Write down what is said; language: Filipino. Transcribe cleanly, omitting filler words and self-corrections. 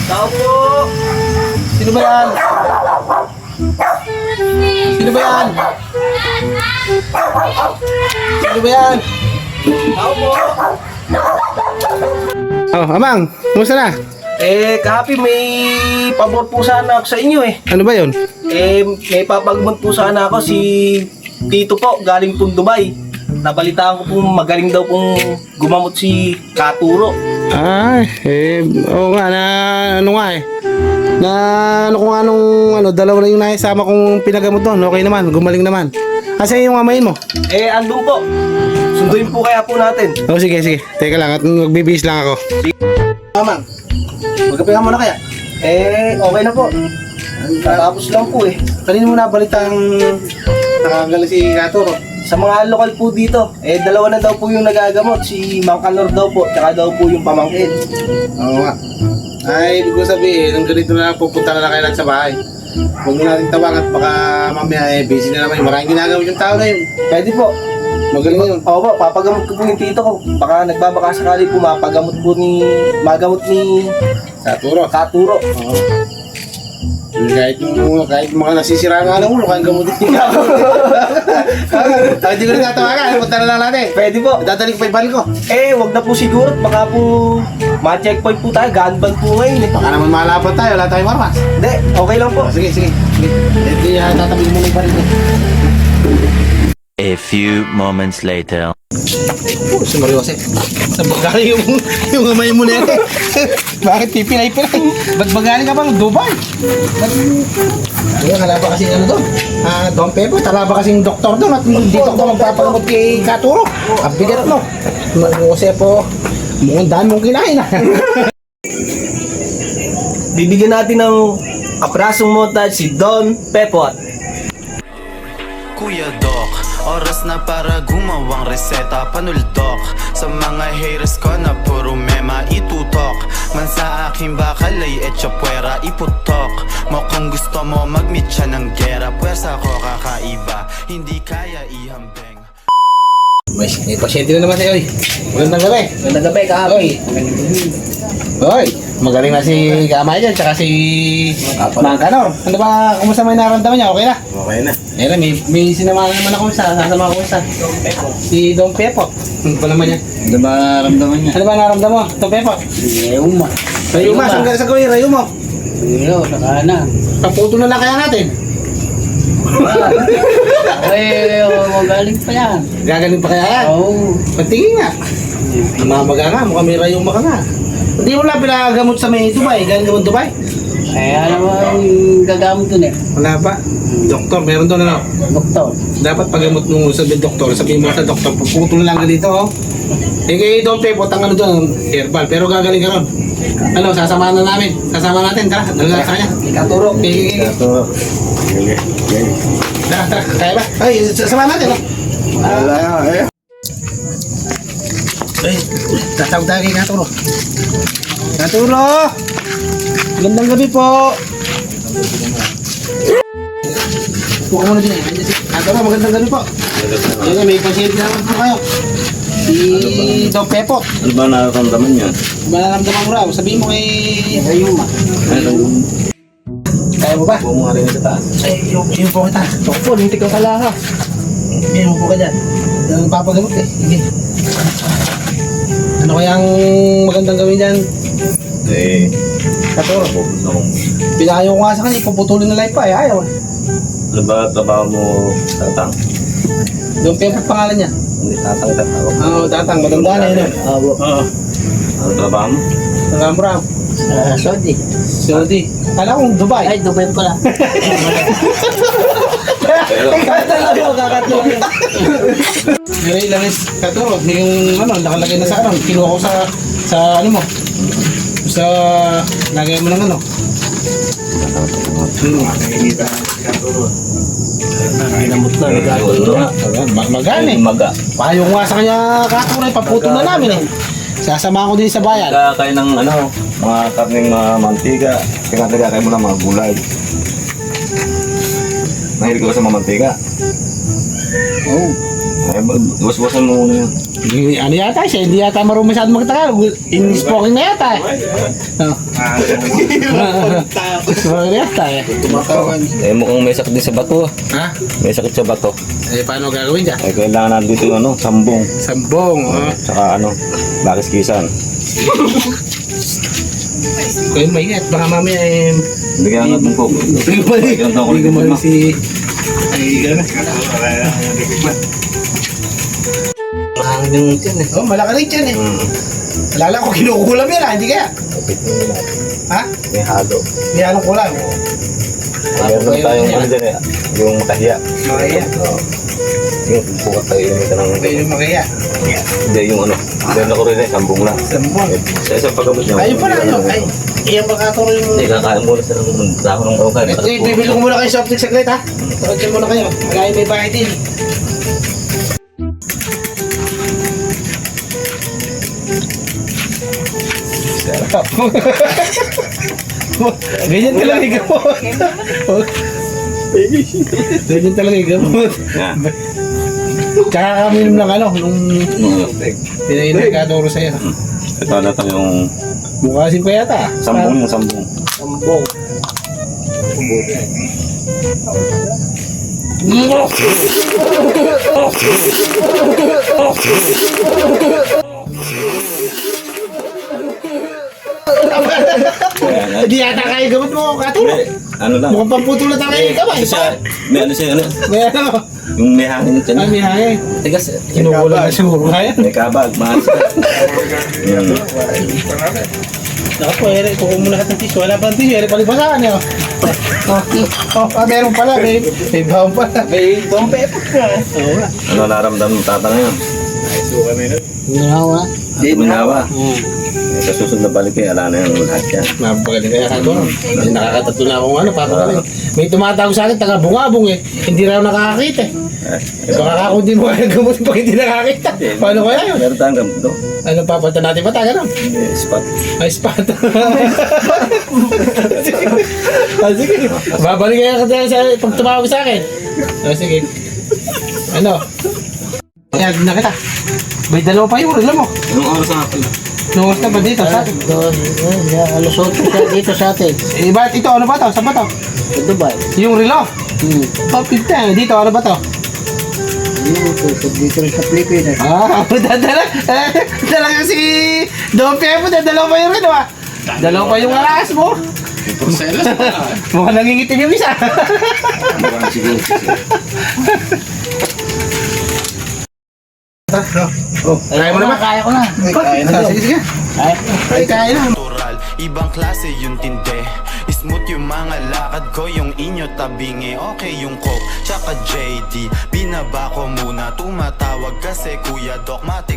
Tao po! Sino ba yan? Sino ba yan? Sino ba yan? Tao po! Oh, Amang, kumusta na? Kahapi, may pabor po sana ako sa inyo eh. Ano ba yun? May papagmont po sana ako si Tito po, galing po Dubai. Nabalitaan ko po magaling daw pong gumamot si Katuro. Oo nga, ano nga eh. Ano ko nga nung, dalawa na yung nakisama kong pinagamot doon. Okay naman, gumaling naman. Asa yung mamayin mo? Andun po. Sunduin po kaya po natin. Oh, sige. Teka lang, at magbibihis lang ako. Amang, magkape ka muna kaya? Okay na po. Tapos lang po eh. Kanino mo nabalitang nakagaling si Katuro? Sa mga lokal po dito, dalawa na daw po yung nagagamot. Si Mang Kanor daw po, tsaka daw po yung pamangkin. Oo nga. Ay, ibig ko sabihin, nung ganito na pupunta na lang kayo lang sa bahay. Huwag mo natin tawag at baka mamaya busy na naman. Maraming ginagawa yung tao na yun. Pwede po. Magaling yun. Opo, papagamot ko po yung tito ko. Baka nagbabaka sakali po magamot ni Katuro. Oo. Kahit mga nasisira nga ng ulo, kaya gamutin niya. Hindi ko rin tatawagan. Punta na lang natin. Pwede po. Dadaling ko pa yung balik ko. Wag na po siguro. Baka po ma-checkpoint po tayo. Gunban po ngayon eh. Baka naman malaban tayo. Wala tayong marmas. Hindi, okay lang po. Sige. Hindi, tatabihin mo na yung balik ko. A few moments later. Si Mario Jose. Nabagaling yung kamay mo na yan. Bakit pipilay-pilay? Ba't bagaling ka bang Dubai? Kaya kalaba kasi doon. Don Pepo, talaba kasing doktor doon at dito ko magpapagamot kay Katuro. Ang bigat mo. Mario Jose po, mukhang daan mong kinain Bibigyan natin ng aprasong montage si Don Pepot. Kuya Doc, oras na para gumawang reseta panuldok. Sa mga haters ko na puro mema itutok. Man sa aking bakal ay etchapwera iputok. Mo kung gusto mo mag-meet siya ng gera. Pwersa ko kakaiba, hindi kaya ihambeng. May pasyente na naman sa'yo. Magandang gabi. Magandang gabi, kahapi. Hoy, magaling na si Kamay dyan, tsaka si Mang Kanor. Ano ba, kumusta may naramdaman niya? Okay na? Okay na. May sinamahan naman ako sasama ko isa. Si Don Pepo. Ano pa naman niya? Ano ba naramdaman niya? Ano ba naramdaman mo, Don Pepo? Rayuma. Rayuma, saan sa gawin, Rayuma? Pero, saka na. Paputo na lang kaya natin. Magaling pa yan. Gagaling pa kaya yan? Oo. Patingin nga. Namamaga nga, mukhang may Rayuma ka nga. Hindi mo lang pinagamot sa may Dubai, galing naman Dubai. Alam mo ang gagamit dun eh. Wala pa. Doktor, meron doon ano? Doktor. Dapat pagamot mo sa doktor, sabihin mo sa doktor, puputol lang ka dito, oh. Kay Don Pepo, ano doon, herbal, pero gagaling ka ron. Ano, sasamahan na namin. Sasama natin, tara, dala na sa kanya. Katuro. Tara, kaya ba? Ay, sasamahan natin, oh. Ay, tatawag tayo kay Katuro. Katuro! Magandang gabi po. Puka muna din. Katuro, magandang gabi po. Ayan, may pasyente naman po kayo. Si Don Pepo. Ano ba nararamdaman niya? Mararamdaman mo raw. Sabihin mo kay Rayuma. Kaya mo ba? Huwag mo nga rin sa taas. Ay, yung po kita. Opo, lintik ka pala ha. Yan mo po ka dyan. Yan ang papagamot eh. Sige. Ano kayang magandang gawin dyan? Katuro. Pinayo ko nga sa kanya, ipuputulin na life pa eh. Ayaw eh. Ano ba trabaho mo, Tatang? Don Pepo pangalan niya. Hindi, Tatang tatawag. Oo, Tatang. Matanda na yun. Oo. Ano trabaho mo? Nagambram. Saudi. Saudi. Kala kong Dubai. Ay, Dubai pala. Kakatulong. Pero ilang is Katuro. Yung nakalagay na sa kinuha ko sa ano mo. Sa lagay mo ng ano. Ginamot na, nagkatulong na. Magaan eh. Maga. Payo ko nga sa kanya Katuro. Paputo na namin eh. Sasama ko din sa bayan. Kain ng mga karning mantika. Tinatagakay mo ng mga gulay. Mahilig ka ba sa mga mantika? Oh. Ay, was-wasan mo muna yun. Ano yata siya, hindi yata marunong masyadong magtagalog. In-spoken na yata eh. Oh. Spoken na yata eh. Eh, mukhang may sakit din sa bato. Ha? May sakit sa bato. Eh, paano gagawin dyan? Ay, kailangan natin dito yung ano, sambong. Sambong, oh. Tsaka ano, bakis kisan. Kaya maingat, baka mamaya eh... Bigyan natin po. Hindi ko mali si... Ay, gano'n. Mahangin yung tiyan eh. Oh, malaki rin dyan eh. Alala ko, kinukulam yan hindi kaya? Ha? May halo. Hindi anong kulam. Meron tayong ano dyan eh. Yung makahiya. Makaya. Yung bukat tayo yung ito ng... Pwede makaya. Hindi, yung ano. Meron ako rin eh, sambong lang. Sambong. Sa isang paggamot niya. Ayun pala, ano? Ay, iyan makaturo yung... Hindi, kakain muna sa dahon ng kawkan. Eh, bibili ko muna kayo sa optic saglit ha. Tawagin muna kayo. Malayo may bahay din. Ganyan talaga yung gamot. Ganyan talaga yung gamot. Yan. Tsaka kami lang ano, nung pinahintagkaturo sa'yo. Ito na ito yung Bukasin pa yata. sambong yung sambong. Sambong. Hindi yata kaya gamot mo, katuro. Ano lang. Mukhang pamputulat ang kaya kamay. Kasi siya, may ano siya, ano, May ano? yung may hangin dyan. Ay, may hangin. Tigas. Kinukulang na siguro kaya. May kabag, mahal siya. Yan. Naku po, ere, kukuha muna ka ng tissue. Wala pa ng tissue, ere, palipasahan niyo. Meron pala, may bawang pala. May bong pepper ka. Oo nga. Ano naramdaman ng tata ngayon? Ginawa. Minawa. Sa susunod na balik eh, ala na yung lahat yan. Napagaling kaya ka doon. Nakakatatlo na akong ano, papagaling. May tumatawag sa akin, taga bungabong eh. Hindi raw nakakakita eh. Baka ako hindi mo kaya gamot pag hindi nakakita. Paano kaya yun? Meron tayong gamit doon. Ano, papalta natin ba tayo gano'n? Spot. Ay, spot. Sige. Babalik kaya ka sa pag tumawag sa akin. Sige. Ano? Kaya na kita. May dalawa pa yung alam mo. Anong oras na pala? Nungas na ba dito sa atin? Alas 8 ka dito sa atin. Eh, bakit ito? Ano ba to? Saan ba to? Sa Dubai. Yung relo? Top 15. Dito, ano ba to? Dito rin sa Pilipinas. Ah, dadala. Talaga si Don Pepo, dadalaw pa yung relo ah. Dalaw pa yung alas mo. Mukhang nangingitim yung isa. Kaya mo naman? Kaya ko na. Sige. Kaya na. Natural, ibang klase yung tinde. Smooth yung mga lakad ko, yung inyo tabingi. Okay yung coke, tsaka JD. Binaba ko muna, tumatawag kasi Kuya Doc Mate.